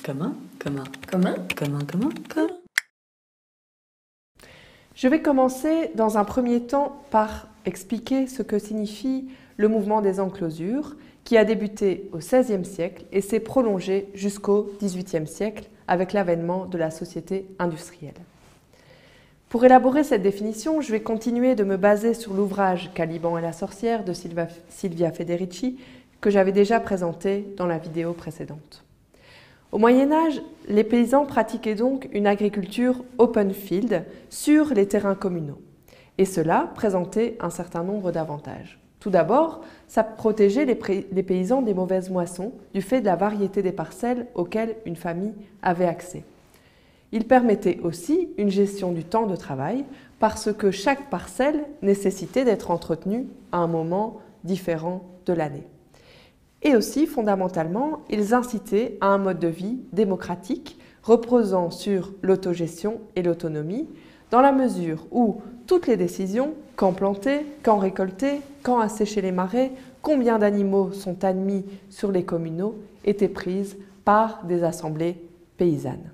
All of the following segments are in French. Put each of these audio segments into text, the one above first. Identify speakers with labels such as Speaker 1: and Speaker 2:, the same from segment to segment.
Speaker 1: Commun.
Speaker 2: Je vais commencer dans un premier temps par expliquer ce que signifie le mouvement des enclosures qui a débuté au XVIe siècle et s'est prolongé jusqu'au XVIIIe siècle avec l'avènement de la société industrielle. Pour élaborer cette définition, je vais continuer de me baser sur l'ouvrage Caliban et la sorcière de Silvia Federici que j'avais déjà présenté dans la vidéo précédente. Au Moyen-Âge, les paysans pratiquaient donc une agriculture open field sur les terrains communaux. Et cela présentait un certain nombre d'avantages. Tout d'abord, ça protégeait les paysans des mauvaises moissons du fait de la variété des parcelles auxquelles une famille avait accès. Il permettait aussi une gestion du temps de travail parce que chaque parcelle nécessitait d'être entretenue à un moment différent de l'année. Et aussi, fondamentalement, ils incitaient à un mode de vie démocratique reposant sur l'autogestion et l'autonomie, dans la mesure où toutes les décisions, quand planter, quand récolter, quand assécher les marais, combien d'animaux sont admis sur les communaux, étaient prises par des assemblées paysannes.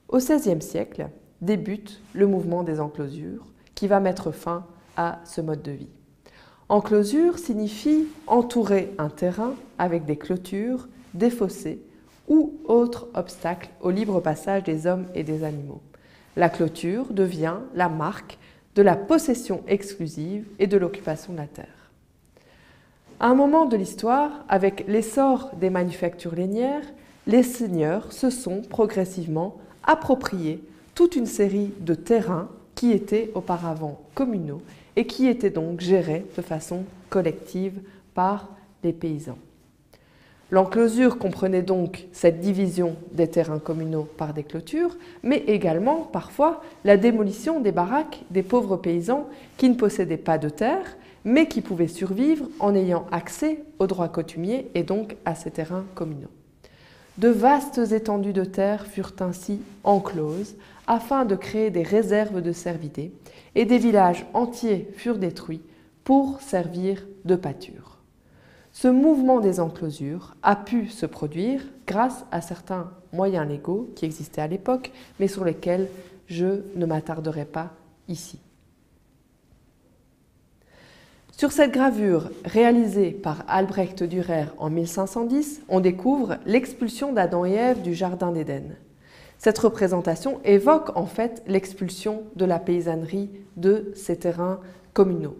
Speaker 2: Au XVIe siècle débute le mouvement des enclosures qui va mettre fin à ce mode de vie. Enclosure signifie entourer un terrain avec des clôtures, des fossés ou autres obstacles au libre passage des hommes et des animaux. La clôture devient la marque de la possession exclusive et de l'occupation de la terre. À un moment de l'histoire, avec l'essor des manufactures lainières, les seigneurs se sont progressivement appropriés toute une série de terrains qui étaient auparavant communaux et qui étaient donc gérés de façon collective par les paysans. L'enclosure comprenait donc cette division des terrains communaux par des clôtures, mais également parfois la démolition des baraques des pauvres paysans qui ne possédaient pas de terre, mais qui pouvaient survivre en ayant accès aux droits coutumiers et donc à ces terrains communaux. De vastes étendues de terre furent ainsi encloses afin de créer des réserves de cervidés et des villages entiers furent détruits pour servir de pâture. Ce mouvement des enclosures a pu se produire grâce à certains moyens légaux qui existaient à l'époque, mais sur lesquels je ne m'attarderai pas ici. Sur cette gravure réalisée par Albrecht Dürer en 1510, on découvre l'expulsion d'Adam et Ève du Jardin d'Éden. Cette représentation évoque en fait l'expulsion de la paysannerie de ces terrains communaux.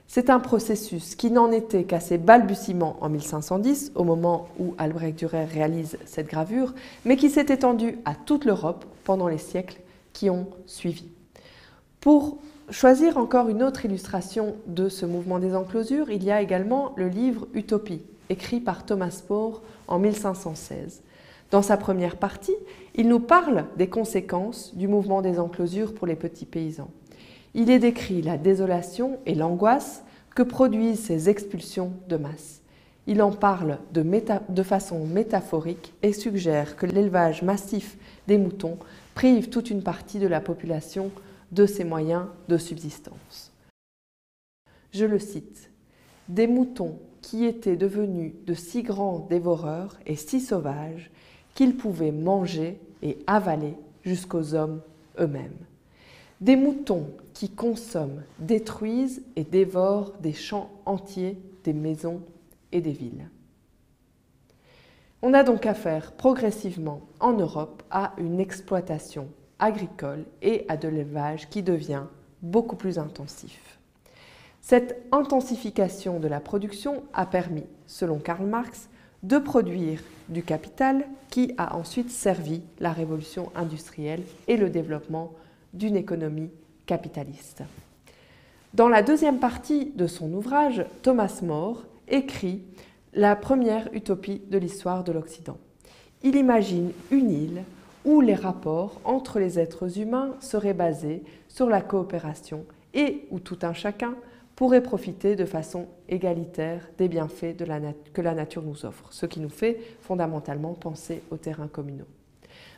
Speaker 2: C'est un processus qui n'en était qu'à ses balbutiements en 1510, au moment où Albrecht Dürer réalise cette gravure, mais qui s'est étendu à toute l'Europe pendant les siècles qui ont suivi. Pour choisir encore une autre illustration de ce mouvement des enclosures, il y a également le livre Utopie, écrit par Thomas More en 1516. Dans sa première partie, il nous parle des conséquences du mouvement des enclosures pour les petits paysans. Il y décrit la désolation et l'angoisse que produisent ces expulsions de masse. Il en parle de façon métaphorique et suggère que l'élevage massif des moutons prive toute une partie de la population de ses moyens de subsistance. Je le cite, « Des moutons qui étaient devenus de si grands dévoreurs et si sauvages qu'ils pouvaient manger et avaler jusqu'aux hommes eux-mêmes. Des moutons qui consomment, détruisent et dévorent des champs entiers, des maisons et des villes. » On a donc affaire progressivement en Europe à une exploitation agricole et à de l'élevage qui devient beaucoup plus intensif. Cette intensification de la production a permis, selon Karl Marx, de produire du capital qui a ensuite servi la révolution industrielle et le développement d'une économie capitaliste. Dans la deuxième partie de son ouvrage, Thomas More écrit la première utopie de l'histoire de l'Occident. Il imagine une île où les rapports entre les êtres humains seraient basés sur la coopération et où tout un chacun pourrait profiter de façon égalitaire des bienfaits que la nature nous offre, ce qui nous fait fondamentalement penser aux terrains communaux.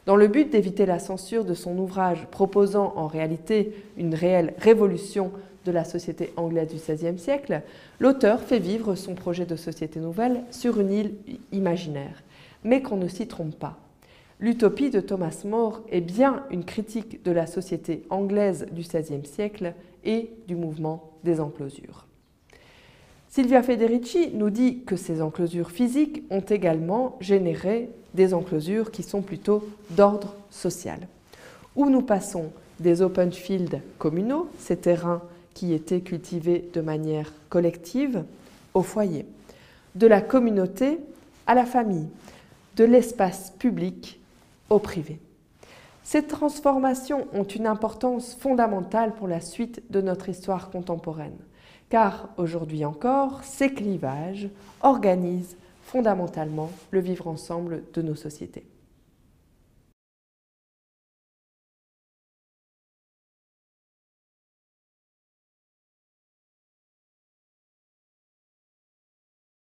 Speaker 2: Dans le but d'éviter la censure de son ouvrage proposant en réalité une réelle révolution de la société anglaise du XVIe siècle, l'auteur fait vivre son projet de société nouvelle sur une île imaginaire. Mais qu'on ne s'y trompe pas. l'utopie de Thomas More est bien une critique de la société anglaise du XVIe siècle et du mouvement des enclosures. Silvia Federici nous dit que ces enclosures physiques ont également généré des enclosures qui sont plutôt d'ordre social, où nous passons des open fields communaux, ces terrains qui étaient cultivés de manière collective, au foyer, de la communauté à la famille, de l'espace public au privé. Ces transformations ont une importance fondamentale pour la suite de notre histoire contemporaine, car aujourd'hui encore, ces clivages organisent fondamentalement le vivre ensemble de nos sociétés.